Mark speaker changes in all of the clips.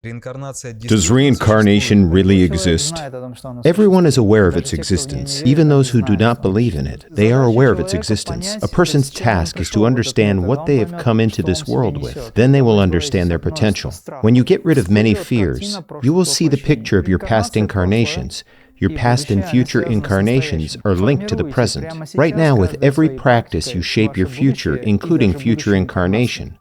Speaker 1: Does reincarnation really exist? Everyone is aware of its existence, even those who do not believe in it. They are aware of its existence. A person's task is to understand what they have come into this world with. Then they will understand their potential. When you get rid of many fears, you will see the picture of your past incarnations. Your past and future incarnations are linked to the present. Right now, with every practice, you shape your future, including future incarnation.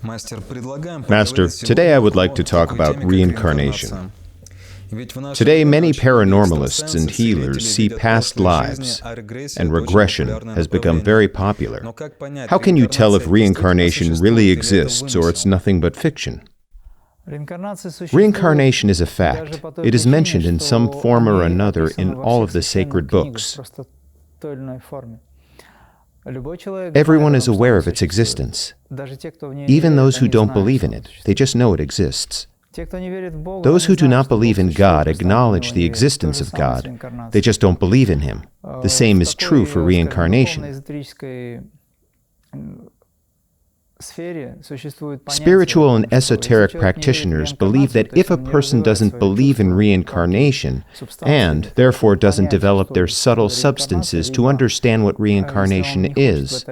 Speaker 1: Master, today I would like to talk about reincarnation. Today, many paranormalists and healers see past lives, and regression has become very popular. How can you tell if reincarnation really exists or it's nothing but fiction? Reincarnation is a fact. It is mentioned in some form or another in all of the sacred books. Everyone is aware of its existence. Even those who don't believe in it, they just know it exists. Those who do not believe in God acknowledge the existence of God. They just don't believe in Him. The same is true for reincarnation. Spiritual and esoteric practitioners believe that if a person doesn't believe in reincarnation, and therefore doesn't develop their subtle substances to understand what reincarnation is,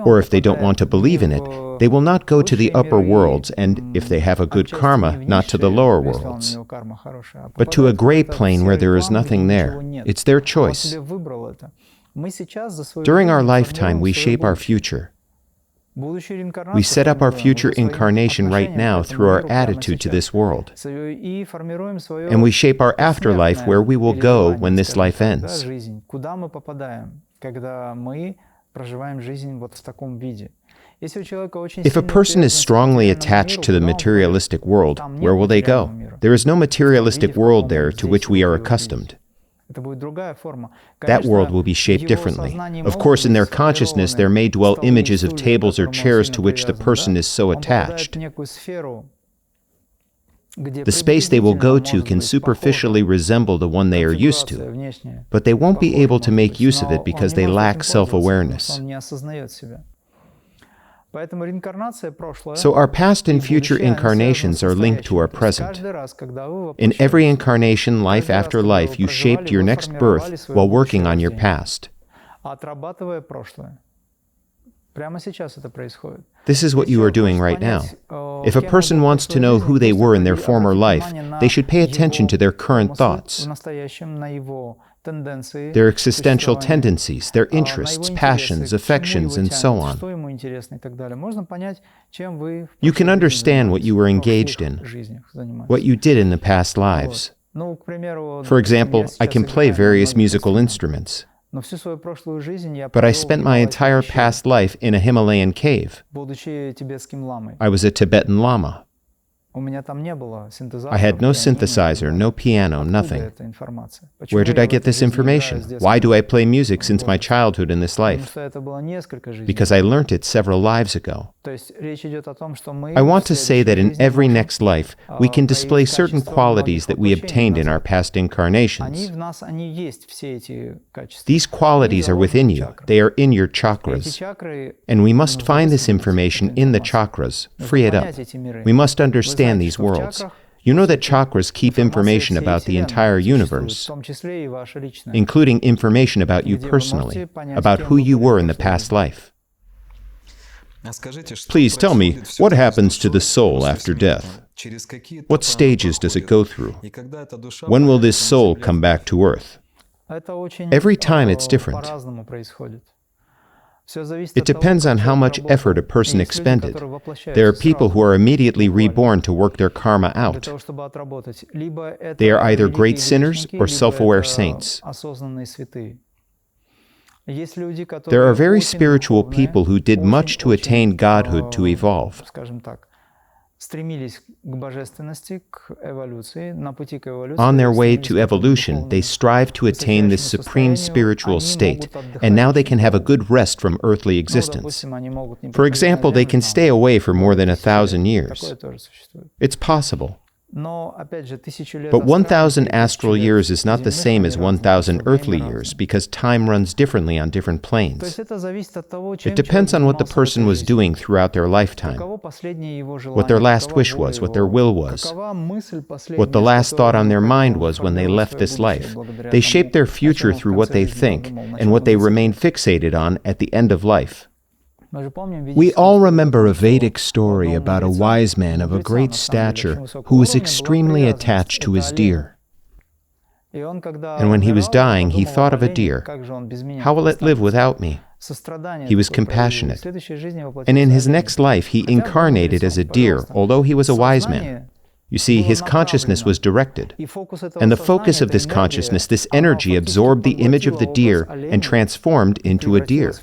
Speaker 1: or if they don't want to believe in it, they will not go to the upper worlds, and if they have a good karma, not to the lower worlds, but to a gray plane where there is nothing there. It's their choice. During our lifetime, we shape our future. We set up our future incarnation right now through our attitude to this world. And we shape our afterlife where we will go when this life ends. If a person is strongly attached to the materialistic world, where will they go? There is no materialistic world there to which we are accustomed. That world will be shaped differently. Of course, in their consciousness, there may dwell images of tables or chairs to which the person is so attached. The space they will go to can superficially resemble the one they are used to, but they won't be able to make use of it because they lack self-awareness. So our past and future incarnations are linked to our present. In every incarnation, life after life, you shaped your next birth while working on your past. This is what you are doing right now. If a person wants to know who they were in their former life, they should pay attention to their current thoughts, their existential tendencies, their interests, passions, affections, and so on. You can understand what you were engaged in, what you did in the past lives. For example, I can play various musical instruments, but I spent my entire past life in a Himalayan cave. I was a Tibetan Lama. I had no synthesizer, no piano, nothing. Where did I get this information? Why do I play music since my childhood in this life? Because I learnt it several lives ago. I want to say that in every next life, we can display certain qualities that we obtained in our past incarnations. These qualities are within you. They are in your chakras. And we must find this information in the chakras, free it up. We must understand these worlds. You know that chakras keep information about the entire universe, including information about you personally, about who you were in the past life. Please tell me, what happens to the soul after death? What stages does it go through? When will this soul come back to earth? Every time it's different. It depends on how much effort a person expended. There are people who are immediately reborn to work their karma out. They are either great sinners or self-aware saints. There are very spiritual people who did much to attain godhood to evolve. On their way to evolution, they strive to attain this supreme spiritual state, and now they can have a good rest from earthly existence. For example, they can stay away for more than 1,000 years. It's possible. But 1,000 astral years is not the same as 1,000 earthly years because time runs differently on different planes. It depends on what the person was doing throughout their lifetime, what their last wish was, what their will was, what the last thought on their mind was when they left this life. They shape their future through what they think and what they remain fixated on at the end of life.
Speaker 2: We all remember a Vedic story about a wise man of a great stature who was extremely attached to his deer.
Speaker 1: And when he was dying, he thought of a deer. How will it live without me? He was compassionate. And in his next life, he incarnated as a deer, although he was a wise man. You see, his consciousness was directed. And the focus of this consciousness, this energy, absorbed the image of the deer and transformed into a deer.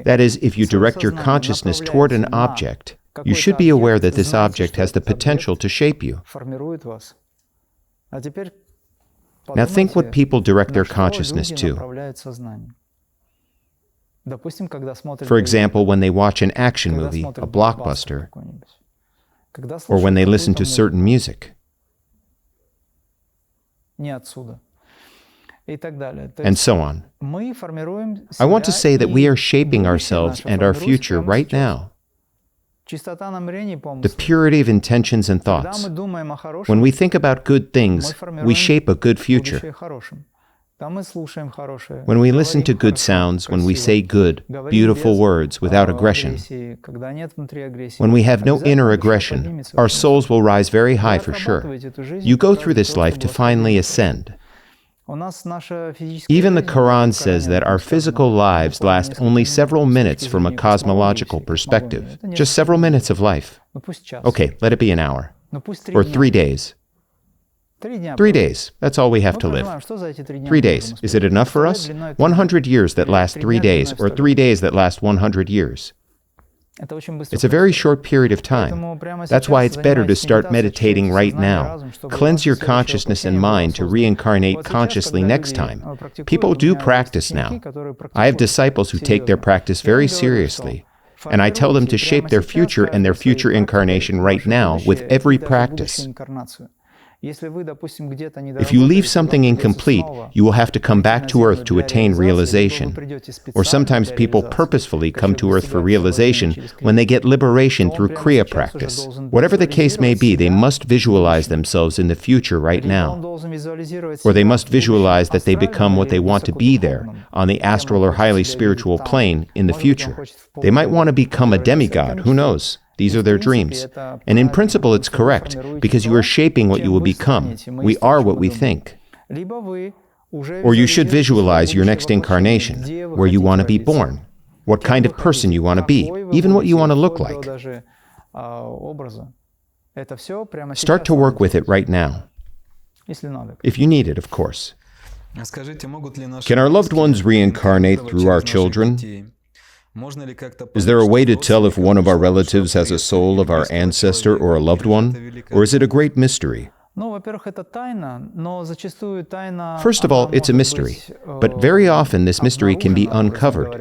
Speaker 1: That is, if you direct your consciousness toward an object, you should be aware that this object has the potential to shape you. Now think what people direct their consciousness to. For example, when they watch an action movie, a blockbuster, or when they listen to certain music, and so on. I want to say that we are shaping ourselves and our future right now. The purity of intentions and thoughts. When we think about good things, we shape a good future. When we listen to good sounds, when we say good, beautiful words without aggression, when we have no inner aggression, our souls will rise very high for sure. You go through this life to finally ascend. Even the Quran says that our physical lives last only several minutes from a cosmological perspective. Just several minutes of life. Okay, let it be an hour. Or 3 days. 3 days. That's all we have to live. 3 days. Is it enough for us? 100 years that last 3 days, or 3 days that last 100 years. It's a very short period of time. That's why it's better to start meditating right now. Cleanse your consciousness and mind to reincarnate consciously next time. People do practice now. I have disciples who take their practice very seriously, and I tell them to shape their future and their future incarnation right now with every practice. If you leave something incomplete, you will have to come back to Earth to attain realization. Or sometimes people purposefully come to Earth for realization when they get liberation through Kriya practice. Whatever the case may be, they must visualize themselves in the future right now. Or they must visualize that they become what they want to be there, on the astral or highly spiritual plane, in the future. They might want to become a demigod, who knows? These are their dreams. And in principle, it's correct, because you are shaping what you will become. We are what we think. Or you should visualize your next incarnation, where you want to be born, what kind of person you want to be, even what you want to look like. Start to work with it right now. If you need it, of course.
Speaker 3: Can our loved ones reincarnate through our children?
Speaker 1: Is there a way to tell if one of our relatives has a soul of our ancestor or a loved one? Or is it a great mystery? First of all, it's a mystery, but very often this mystery can be uncovered.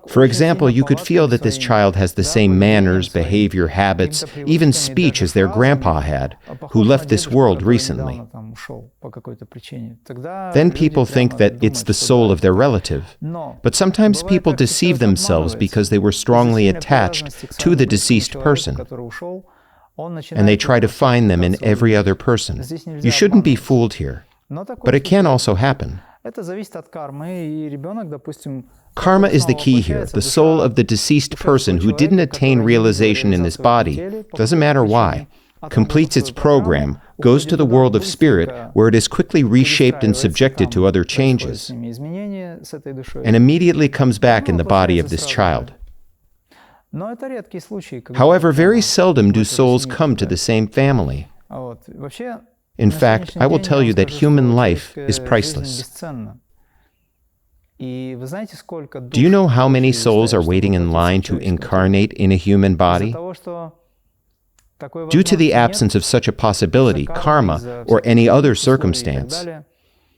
Speaker 1: For example, you could feel that this child has the same manners, behavior, habits, even speech as their grandpa had, who left this world recently. Then people think that it's the soul of their relative. But sometimes people deceive themselves because they were strongly attached to the deceased person, and they try to find them in every other person. You shouldn't be fooled here, but it can also happen. Karma is the key here, the soul of the deceased person who didn't attain realization in this body, doesn't matter why, completes its program, goes to the world of spirit, where it is quickly reshaped and subjected to other changes, and immediately comes back in the body of this child. However, very seldom do souls come to the same family. In fact, I will tell you that human life is priceless. Do you know how many souls are waiting in line to incarnate in a human body? Due to the absence of such a possibility, karma, or any other circumstance,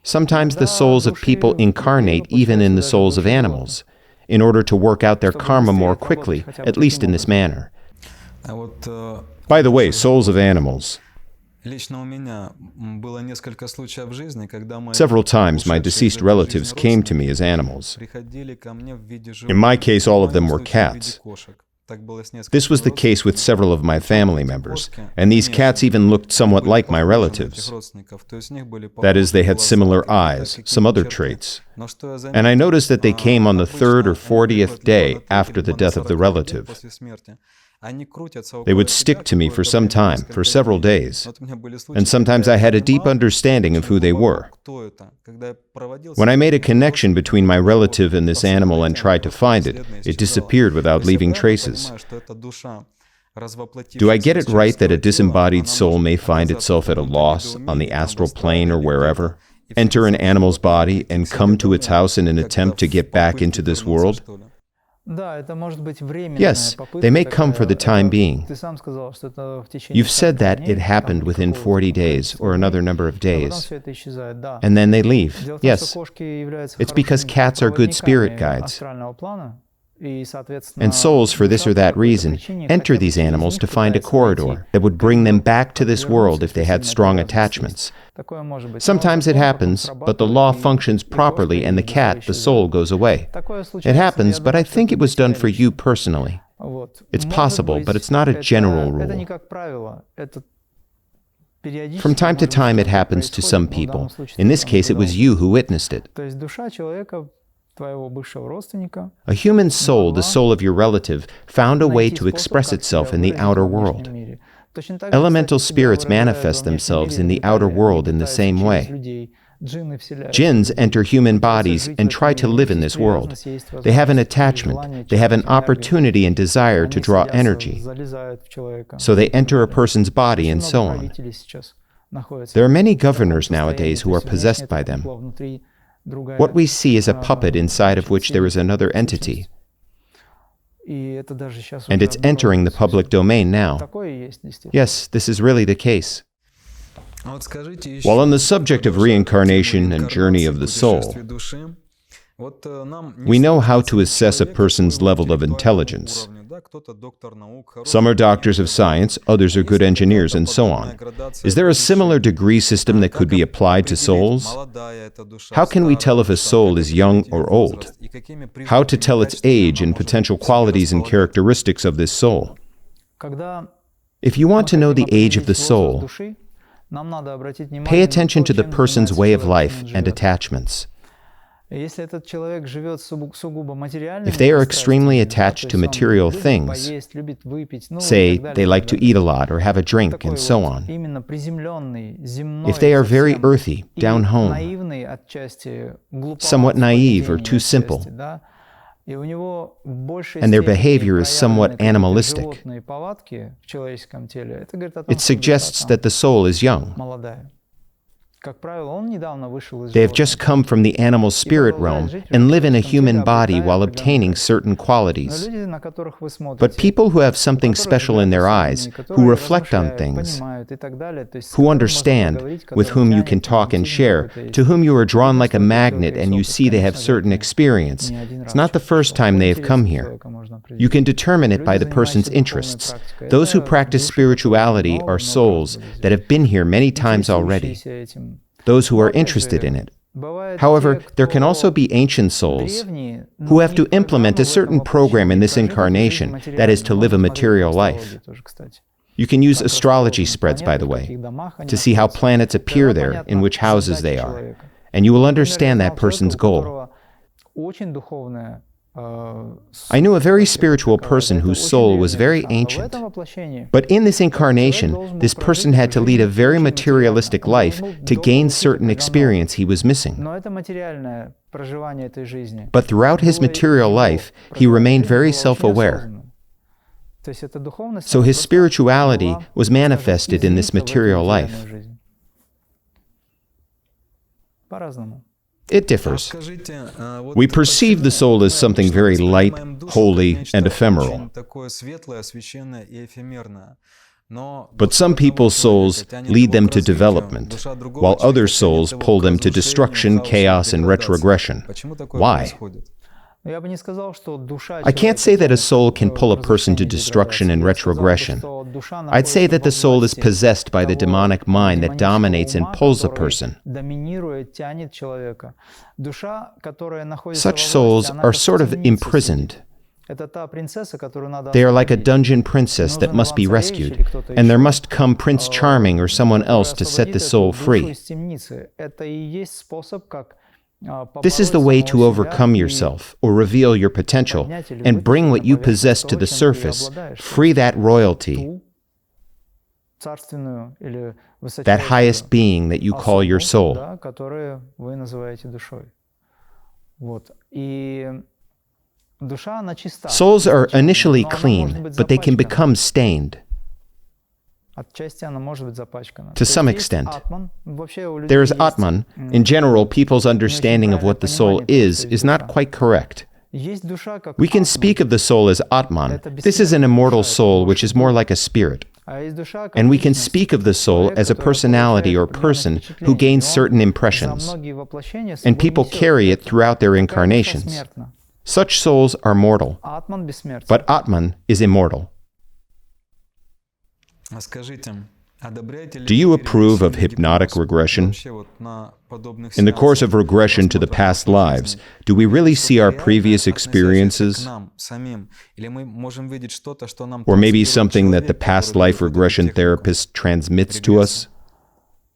Speaker 1: sometimes the souls of people incarnate even in the souls of animals. in order to work out their karma more quickly, at least in this manner.
Speaker 3: By the way, souls of animals. Several times my deceased relatives came to me as animals. In my case, all of them were cats. This was the case with several of my family members, and these cats even looked somewhat like my relatives. That is, they had similar eyes, some other traits. And I noticed that they came on the 3rd or 40th day after the death of the relative. They would stick to me for some time, for several days, and sometimes I had a deep understanding of who they were. When I made a connection between my relative and this animal and tried to find it, it disappeared without leaving traces. Do I get it right that a disembodied soul may find itself at a loss on the astral plane or wherever, enter an animal's body, and come to its house in an attempt to get back into this world?
Speaker 1: Yes, they may come for the time being. You've said that it happened within 40 days or another number of days, and then they leave. Yes, it's because cats are good spirit guides. And souls, for this or that reason, enter these animals to find a corridor that would bring them back to this world if they had strong attachments. Sometimes it happens, but the law functions properly and the cat, the soul, goes away. It happens, but I think it was done for you personally. It's possible, but it's not a general rule. From time to time it happens to some people. In this case, it was you who witnessed it. A human soul, the soul of your relative, found a way to express itself in the outer world. Elemental spirits manifest themselves in the outer world in the same way. Jinns enter human bodies and try to live in this world. They have an attachment, they have an opportunity and desire to draw energy. So they enter a person's body and so on. There are many governors nowadays who are possessed by them. What we see is a puppet inside of which there is another entity. And it's entering the public domain now. Yes, this is really the case.
Speaker 3: While on the subject of reincarnation and journey of the soul, we know how to assess a person's level of intelligence. Some are doctors of science, others are good engineers, and so on. Is there a similar degree system that could be applied to souls? How can we tell if a soul is young or old? How to tell its age and potential qualities and characteristics of this soul? If you want to know the age of the soul, pay attention to the person's way of life and attachments. If they are extremely attached to material things, say they like to eat a lot or have a drink and so on, if they are very earthy, down home, somewhat naive or too simple, and their behavior is somewhat animalistic, it suggests that the soul is young. They have just come from the animal spirit realm and live in a human body while obtaining certain qualities. But people who have something special in their eyes, who reflect on things, who understand, with whom you can talk and share, to whom you are drawn like a magnet and you see they have certain experience, it's not the first time they have come here. You can determine it by the person's interests. Those who practice spirituality are souls that have been here many times already. Those who are interested in it. However, there can also be ancient souls who have to implement a certain program in this incarnation, that is, to live a material life. You can use astrology spreads, by the way, to see how planets appear there, in which houses they are, and you will understand that person's goal. I knew a very spiritual person whose soul was very ancient. But in this incarnation, this person had to lead a very materialistic life to gain certain experience he was missing. But throughout his material life, he remained very self-aware. So his spirituality was manifested in this material life. It differs. We perceive the soul as something very light, holy, and ephemeral. But some people's souls lead them to development, while other souls pull them to destruction, chaos, and retrogression. Why?
Speaker 1: I can't say that a soul can pull a person to destruction and retrogression. I'd say that the soul is possessed by the demonic mind that dominates and pulls a person. Such souls are sort of imprisoned. They are like a dungeon princess that must be rescued, and there must come Prince Charming or someone else to set the soul free. This is the way to overcome yourself, or reveal your potential, and bring what you possess to the surface, free that royalty, that highest being that you call your soul. Souls are initially clean, but they can become stained. To some extent. There is Atman. In general, people's understanding of what the soul is not quite correct. We can speak of the soul as Atman. This is an immortal soul which is more like a spirit. And we can speak of the soul as a personality or person who gains certain impressions. And people carry it throughout their incarnations. Such souls are mortal, but Atman is immortal. Do you approve of hypnotic regression? In the course of regression to the past lives, do we really see our previous experiences? Or maybe something that the past life regression therapist transmits to us?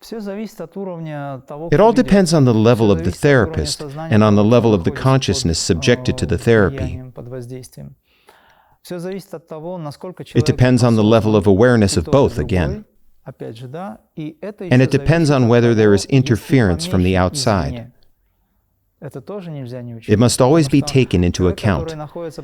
Speaker 1: It all depends on the level of the therapist and on the level of the consciousness subjected to the therapy. It depends on the level of awareness of both, again. And it depends on whether there is interference from the outside. It must always be taken into account.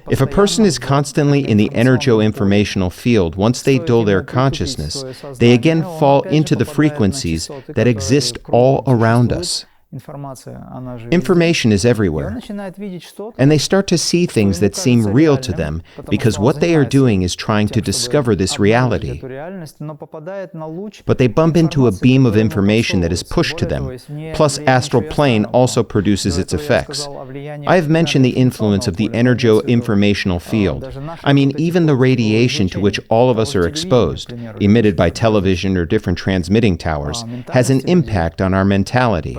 Speaker 1: If a person is constantly in the energo-informational field, once they dull their consciousness, they again fall into the frequencies that exist all around us. Information is everywhere, and they start to see things that seem real to them because what they are doing is trying to discover this reality. But they bump into a beam of information that is pushed to them, plus astral plane also produces its effects. I have mentioned the influence of the energo-informational field. I mean, even the radiation to which all of us are exposed, emitted by television or different transmitting towers, has an impact on our mentality.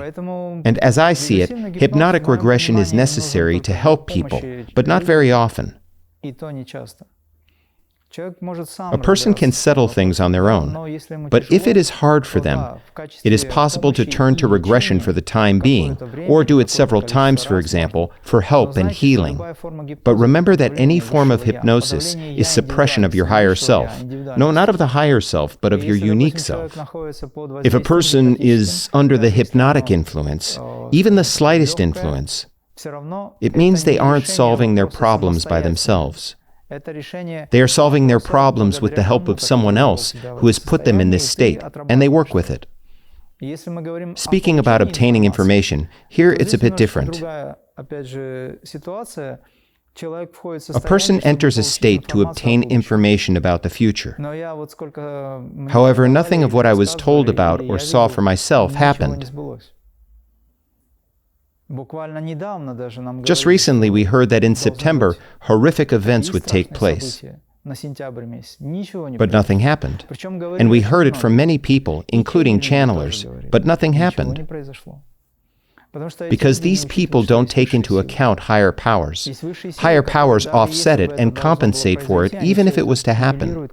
Speaker 1: And as I see it, hypnotic regression is necessary to help people, but not very often. A person can settle things on their own, but if it is hard for them, it is possible to turn to regression for the time being, or do it several times, for example, for help and healing. But remember that any form of hypnosis is suppression of your higher self. No, not of the higher self, but of your unique self. If a person is under the hypnotic influence, even the slightest influence, it means they aren't solving their problems by themselves. They are solving their problems with the help of someone else who has put them in this state, and they work with it. Speaking about obtaining information, here it's a bit different. A person enters a state to obtain information about the future. However, nothing of what I was told about or saw for myself happened. Just recently, we heard that in September, horrific events would take place. But nothing happened. And we heard it from many people, including channelers, but nothing happened. Because these people don't take into account higher powers. Higher powers offset it and compensate for it, even if it was to happen.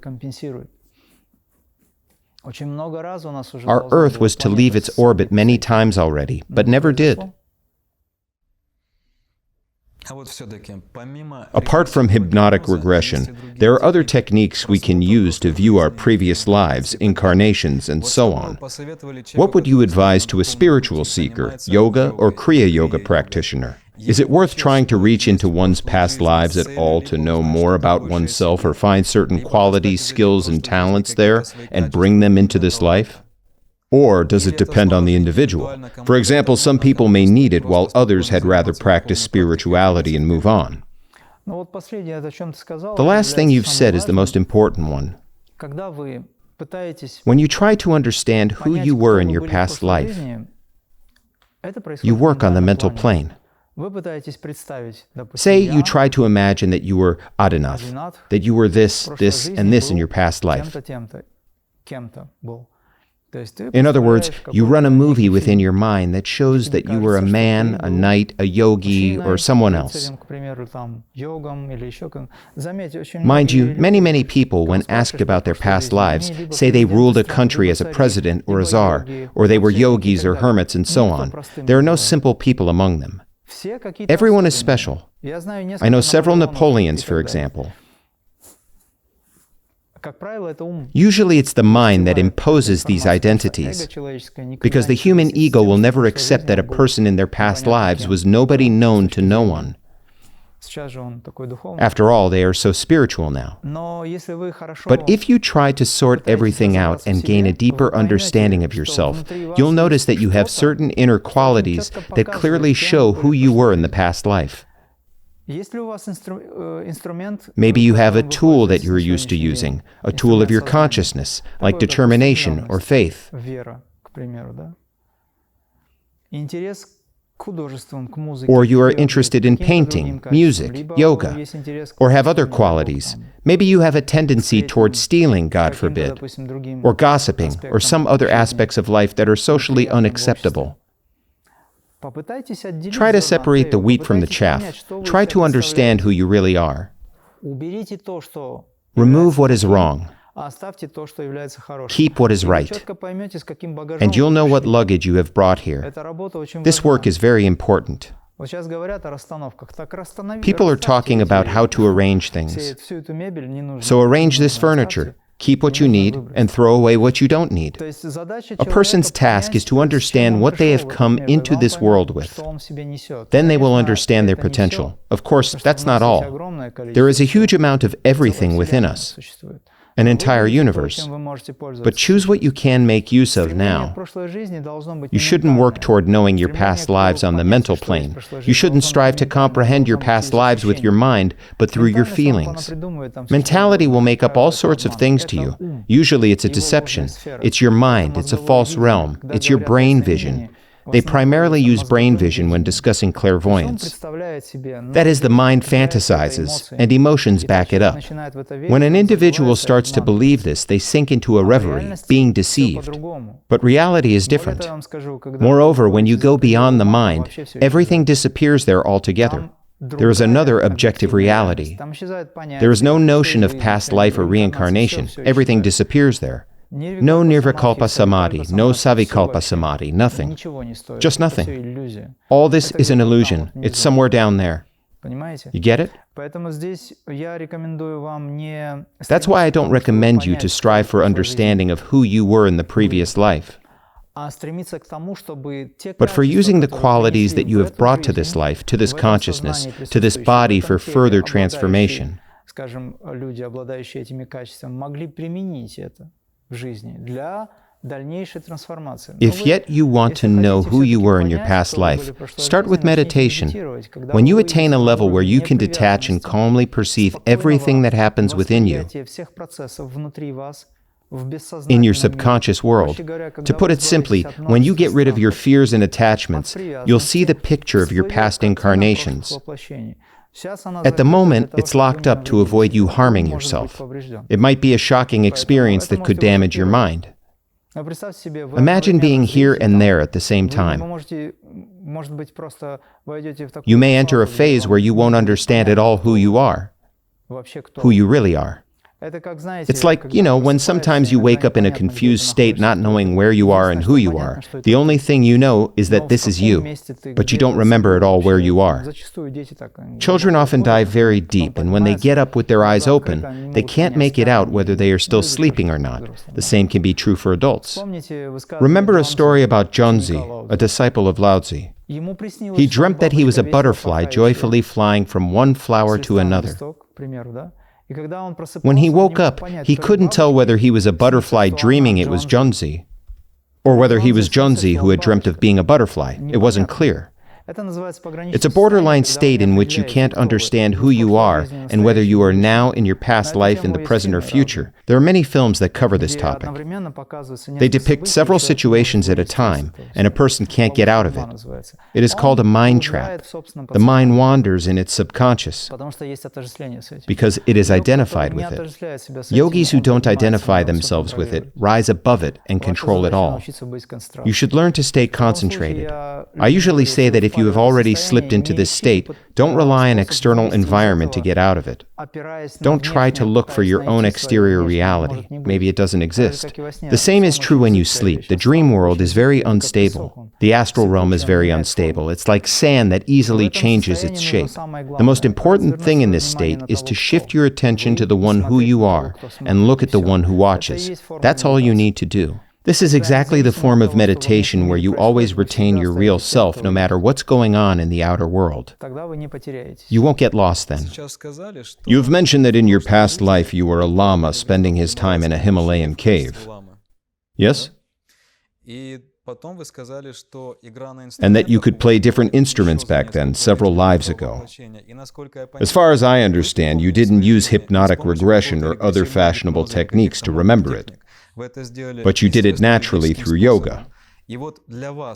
Speaker 1: Our Earth was to leave its orbit many times already, but never did. Apart from hypnotic regression, there are other techniques we can use to view our previous lives, incarnations, and so on. What would you advise to a spiritual seeker, yoga or Kriya yoga practitioner? Is it worth trying to reach into one's past lives at all to know more about oneself or find certain qualities, skills, and talents there and bring them into this life? Or does it depend on the individual? For example, some people may need it while others had rather practice spirituality and move on. The last thing you've said is the most important one. When you try to understand who you were in your past life, you work on the mental plane.
Speaker 3: Say you try to imagine that you were Adinath, that you were this, this, and this in your past life. In other words, you run a movie within your mind that shows that you were a man, a knight, a yogi, or someone else. Mind you, many people, when asked about their past lives, say they ruled a country as a president or a czar, or they were yogis or hermits and so on. There are no simple people among them. Everyone is special. I know several Napoleons, for example. Usually it's the mind that imposes these identities, because the human ego will never accept that a person in their past lives was nobody known to no one. After all, they are so spiritual now. But if you try to sort everything out and gain a deeper understanding of yourself, you'll notice that you have certain inner qualities that clearly show who you were in the past life. Maybe you have a tool that you're used to using, a tool of your consciousness, like determination or faith. Or you are interested in painting, music, yoga, or have other qualities. Maybe you have a tendency toward stealing, God forbid, or gossiping, or some other aspects of life that are socially unacceptable. Try to separate the wheat from the chaff. Try to understand who you really are. Remove what is wrong. Keep what is right. And you'll know what luggage you have brought here. This work is very important. People are talking about how to arrange things. So arrange this furniture. Keep what you need and throw away what you don't need. A person's task is to understand what they have come into this world with. Then they will understand their potential. Of course, that's not all. There is a huge amount of everything within us, an entire universe. But choose what you can make use of now. You shouldn't work toward knowing your past lives on the mental plane. You shouldn't strive to comprehend your past lives with your mind, but through your feelings. Mentality will make up all sorts of things to you. Usually it's a deception. It's your mind. It's a false realm. It's your brain vision. They primarily use brain vision when discussing clairvoyance. That is, the mind fantasizes, and emotions back it up. When an individual starts to believe this, they sink into a reverie, being deceived. But reality is different. Moreover, when you go beyond the mind, everything disappears there altogether. There is another objective reality. There is no notion of past life or reincarnation. Everything disappears there. No nirvikalpa samadhi, no savikalpa samadhi, nothing. Just nothing. All this is an illusion. It's somewhere down there. You get it? That's why I don't recommend you to strive for understanding of who you were in the previous life, but for using the qualities that you have brought to this life, to this consciousness, to this body for further transformation. If yet you want to know who you were in your past life, start with meditation. When you attain a level where you can detach and calmly perceive everything that happens within you, in your subconscious world, to put it simply, when you get rid of your fears and attachments, you'll see the picture of your past incarnations. At the moment, it's locked up to avoid you harming yourself. It might be a shocking experience that could damage your mind. Imagine being here and there at the same time. You may enter a phase where you won't understand at all who you are, who you really are. It's like, when sometimes you wake up in a confused state not knowing where you are and who you are. The only thing you know is that this is you, but you don't remember at all where you are. Children often dive very deep, and when they get up with their eyes open, they can't make it out whether they are still sleeping or not. The same can be true for adults. Remember a story about Zhongzi, a disciple of Lao Tzu. He dreamt that he was a butterfly joyfully flying from one flower to another. When he woke up, he couldn't tell whether he was a butterfly dreaming it was Zhongzi, or whether he was Zhongzi who had dreamt of being a butterfly. It wasn't clear.
Speaker 1: It's a borderline state in which you can't understand who you are and whether you are now in your past life, in the present, or future. There are many films that cover this topic. They depict several situations at a time, and a person can't get out of it. It is called a mind trap. The mind wanders in its subconscious because it is identified with it. Yogis who don't identify themselves with it rise above it and control it all. You should learn to stay concentrated. I usually say that if you have already slipped into this state, don't rely on external environment to get out of it. Don't try to look for your own exterior reality. Maybe it doesn't exist. The same is true when you sleep. The dream world is very unstable. The astral realm is very unstable. It's like sand that easily changes its shape. The most important thing in this state is to shift your attention to the one who you are and look at the one who watches. That's all you need to do. This is exactly the form of meditation where you always retain your real self no matter what's going on in the outer world. You won't get lost then. You've mentioned that in your past life you were a lama spending his time in a Himalayan cave. Yes? And that you could play different instruments back then, several lives ago. As far as I understand, you didn't use hypnotic regression or other fashionable techniques to remember it. But you did it naturally through yoga.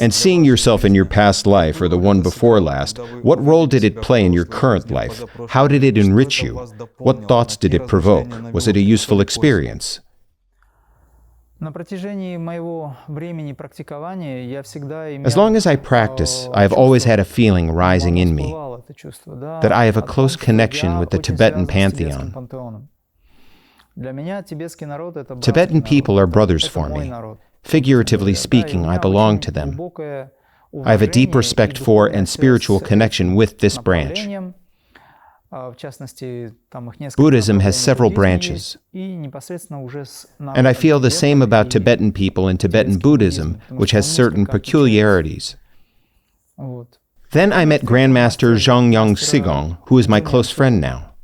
Speaker 1: And seeing yourself in your past life or the one before last, what role did it play in your current life? How did it enrich you? What thoughts did it provoke? Was it a useful experience? As long as I practice, I have always had a feeling rising in me that I have a close connection with the Tibetan pantheon. Tibetan people are brothers for me. Figuratively speaking, I belong to them. I have a deep respect for and spiritual connection with this branch. Buddhism has several branches. And I feel the same about Tibetan people and Tibetan Buddhism, which has certain peculiarities. Then I met Grandmaster Zhongyang Sigong, who is my close friend now.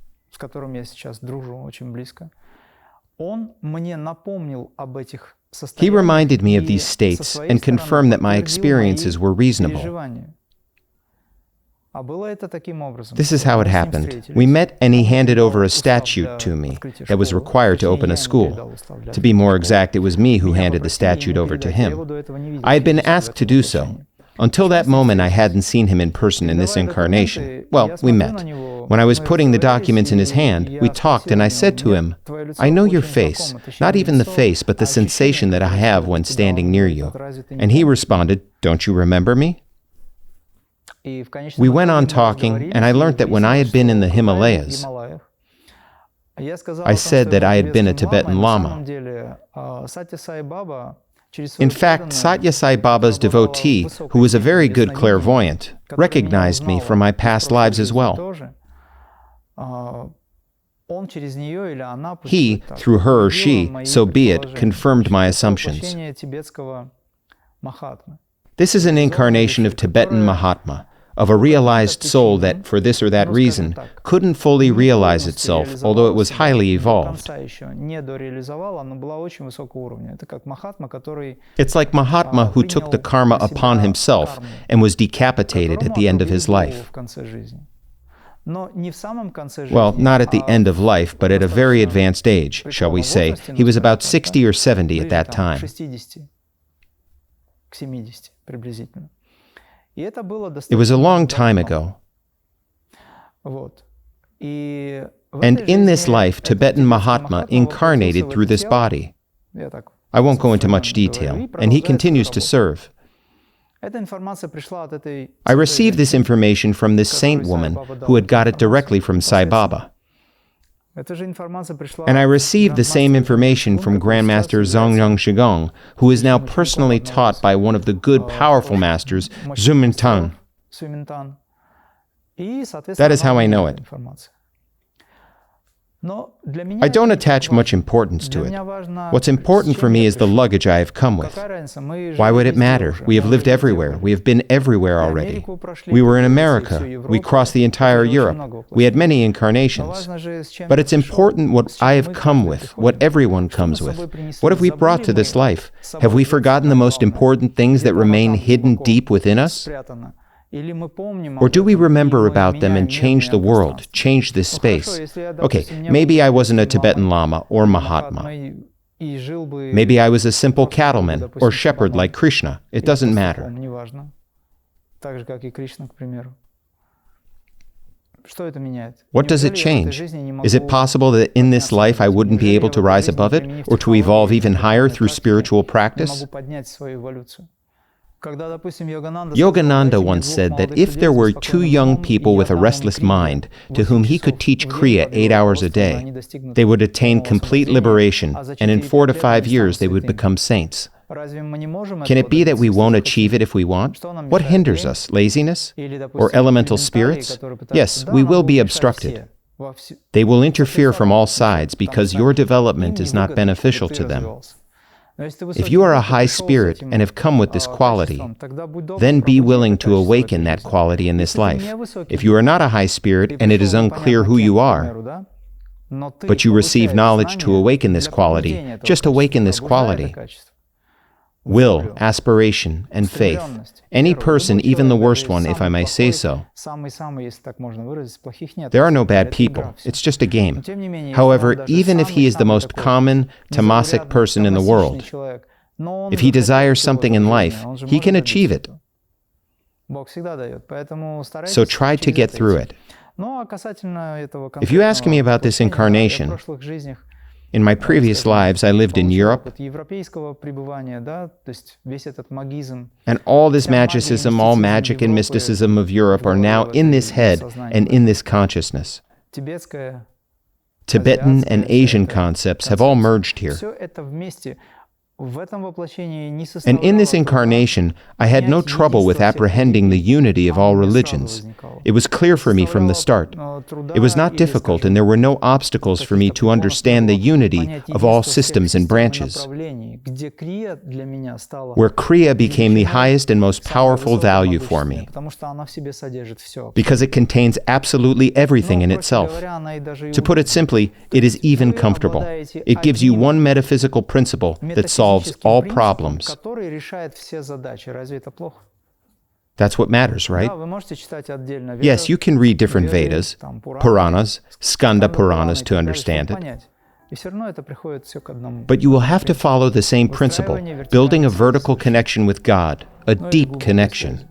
Speaker 1: He reminded me of these states and confirmed that my experiences were reasonable. This is how it happened. We met and he handed over a statute to me that was required to open a school. To be more exact, it was me who handed the statute over to him. I had been asked to do so. Until that moment, I hadn't seen him in person in this incarnation. Well, we met. When I was putting the documents in his hand, we talked and I said to him, "I know your face, not even the face, but the sensation that I have when standing near you." And he responded, "Don't you remember me?" We went on talking, and I learned that when I had been in the Himalayas, I said that I had been a Tibetan Lama. In fact, Satya Sai Baba's devotee, who was a very good clairvoyant, recognized me from my past lives as well. He, through her or she, so be it, confirmed my assumptions. This is an incarnation of Tibetan Mahatma, of a realized soul that, for this or that reason, couldn't fully realize itself, although it was highly evolved. It's like Mahatma who took the karma upon himself and was decapitated at the end of his life. Well, not at the end of life, but at a very advanced age, shall we say. He was about 60 or 70 at that time. It was a long time ago. And in this life, Tibetan Mahatma incarnated through this body. I won't go into much detail, and he continues to serve. I received this information from this saint woman who had got it directly from Sai Baba. And I received the same information from Grandmaster Zhongyang Sigong, who is now personally taught by one of the good, powerful masters, Zhumintan. That is how I know it. I don't attach much importance to it. What's important for me is the luggage I have come with. Why would it matter? We have lived everywhere. We have been everywhere already. We were in America. We crossed the entire Europe. We had many incarnations. But it's important what I have come with, what everyone comes with. What have we brought to this life? Have we forgotten the most important things that remain hidden deep within us?
Speaker 3: Or do we remember about them and change the world, change this space? Okay, maybe I wasn't a Tibetan Lama or Mahatma. Maybe I was a simple cattleman or shepherd like Krishna. It doesn't matter. What does it change? Is it possible that in this life I wouldn't be able to rise above it or to evolve even higher through spiritual practice? Yogananda once said that if there were two young people with a restless mind to whom he could teach Kriya 8 hours a day, they would attain complete liberation, and in 4 to 5 years they would become saints. Can it be that we won't achieve it if we want? What hinders us? Laziness? Or elemental spirits? Yes, we will be obstructed. They will interfere from all sides because your development is not beneficial to them. If you are a high spirit and have come with this quality, then be willing to awaken that quality in this life. If you are not a high spirit and it is unclear who you are, but you receive knowledge to awaken this quality, just awaken this quality. Will, aspiration, and faith. Any person, even the worst one, if I may say so. There are no bad people. It's just a game. However, even if he is the most common, tamasic person in the world, if he desires something in life, he can achieve it. So try to get through it. If you ask me about this incarnation, in my previous lives, I lived in Europe, and all this magicism, all magic and mysticism of Europe are now in this head and in this consciousness. Tibetan and Asian concepts have all merged here. And in this incarnation, I had no trouble with apprehending the unity of all religions. It was clear for me from the start. It was not difficult, and there were no obstacles for me to understand the unity of all systems and branches, where Kriya became the highest and most powerful value for me, because it contains absolutely everything in itself. To put it simply, it is even comfortable. It gives you one metaphysical principle that solves all problems. That's what matters, right? Yes, you can read different Vedas, Puranas, Skanda Puranas to understand it. But you will have to follow the same principle, building a vertical connection with God, a deep connection.